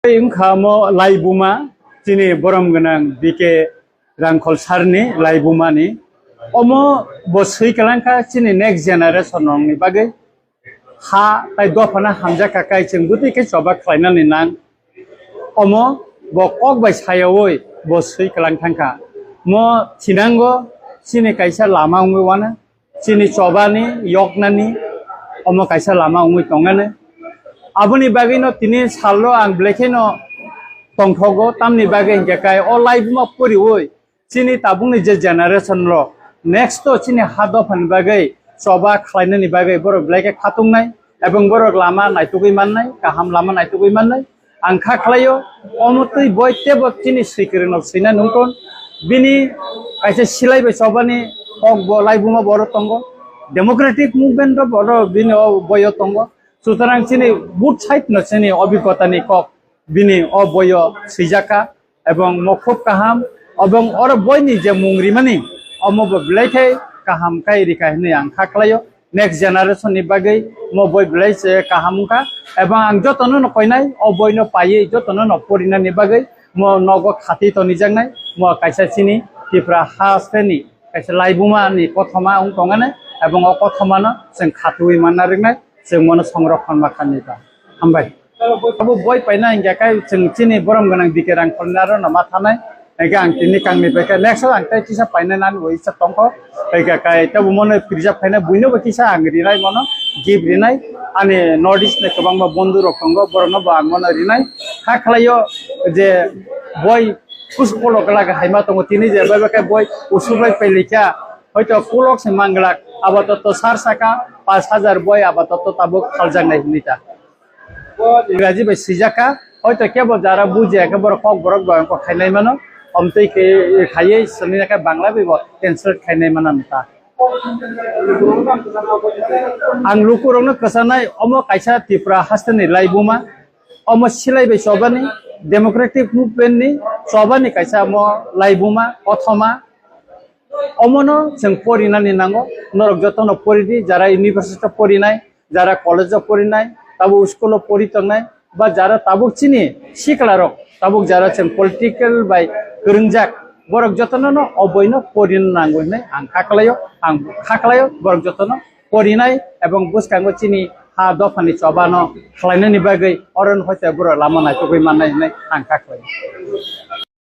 Ingkamo laibuma chini borom ganang bike rangkol sarni laibumani omo bosui kalangka chini next generation ni bagai ha tai dofana hamja kakai chengbuti ke soba khlaina ni nang omo bo kok bai sayawoi bosui kalang thangka mo thinango chini kaisa lama ungwi wana chini chobani yoknani omo kaisa lama ungwi tongane aboni bagai no tini sallo ang blekeno tongthogo tamni bagai hingkai o laibuma puriwoi chini tabungni je generation lo next to chini hadofan bagai soba khlaina ni bagai borok bleke khatungnai ebong borok lama naitugui mannai kaham lama naitugui mannai ang khaklayo omotui boitebo chini sikirino sina nungton bini kaisa silaibe sobani hok bo laibuma boro tongo democratic movement ro boro bini boyo tongo সুতরাং চিনি বুট side ন চিনি অভিজ্ঞতা নি cock বিনি অ বয় সিজাকা এবং মখুব কাহাম এবং or বয়নি যে মুংরি মানি অমব ব্লাইথে কাহাম কাই রিকা নি আং খাখলাयो নেক্সট জেনারেশন নি বাগৈ ম বয় ব্লাইছে কাহামকা এবং আং যতন ন কইনাই অ বয়নো পায়ে যতন ন পরিনা নি বাগৈ ম নগ খাতি তো নিজাংনাই ম কাইসা চিনি টিপ্রা হাসতেনি কাইসা লাইবুমা নি প্রথমা উং টঙ্গানে এবং অ প্রথমানো जों খাতুই মাননা রিংনাই जों मन संरक्षण माखानिबा हामबाय अब बय पाइना इंगाकाय जों चिनि बरम गनां दिके रां खलनार नमा थानाय एगा आं तिनि कांनि बेका नेक्स्ट आं ताय किसा पाइना नान वइसा तंख एगाकाय तब मन प्रिजार्व खायना बुइनोबो किसा आं रिनाय मन गिफ्ट रिनाय आनि नर्थ इस्ट ने गोबां बंधु रखंग बरनो बा मन रिनाय खाखलायो जे बय कुसपलो गलागा हाइमा तंग तिनि जे बेका बय उसुबाय पैलिका হয়তো কুলক সে মাংলাক আপাতত 4 টাকা 5000 বই আপাতত তাবো খালজাং নাই নিতা ইংরাজি বে সিজাকা হয়তো কেবল যারা বুঝে একেবারে কক বরক বয়ঙ্ক খাইনাই মানো অমতেই খাইয়ে সনিনাকা বাংলা বেব ক্যান্সেল খাইনাই মানানতা आं लुकुरंनो कसानाय अमो कायसा तिफ्रा हास्तेनि लाइबुमा अमो सिलाइबे सबानि डेमोक्रेटिक मुभमेन्टनि सबानि कायसा अमो लाइबुमा अथमा অমনো जों পরিনানি নাঙ্গো নরক যতন পরিদি যারা ইউনিভার্সিটি পরিনাই যারা কলেজ পরিনাই তাবু স্কুল পরিতংনাই বা যারা তাবুক চিনি শিকলারক তাবুক যারা जों পলিটিক্যাল বাই গরংজাক বরক যতন অবৈনো পরিন নাঙ্গো নাই আং খাখলাयो বরক যতন পরিনাই এবং বুসকাঙ্গো চিনি হা দফানি চবানো খালাইনানি বাগै অরন হইতে বড় লামা নাই তো গই মাননাই নাই আং খাখলাयो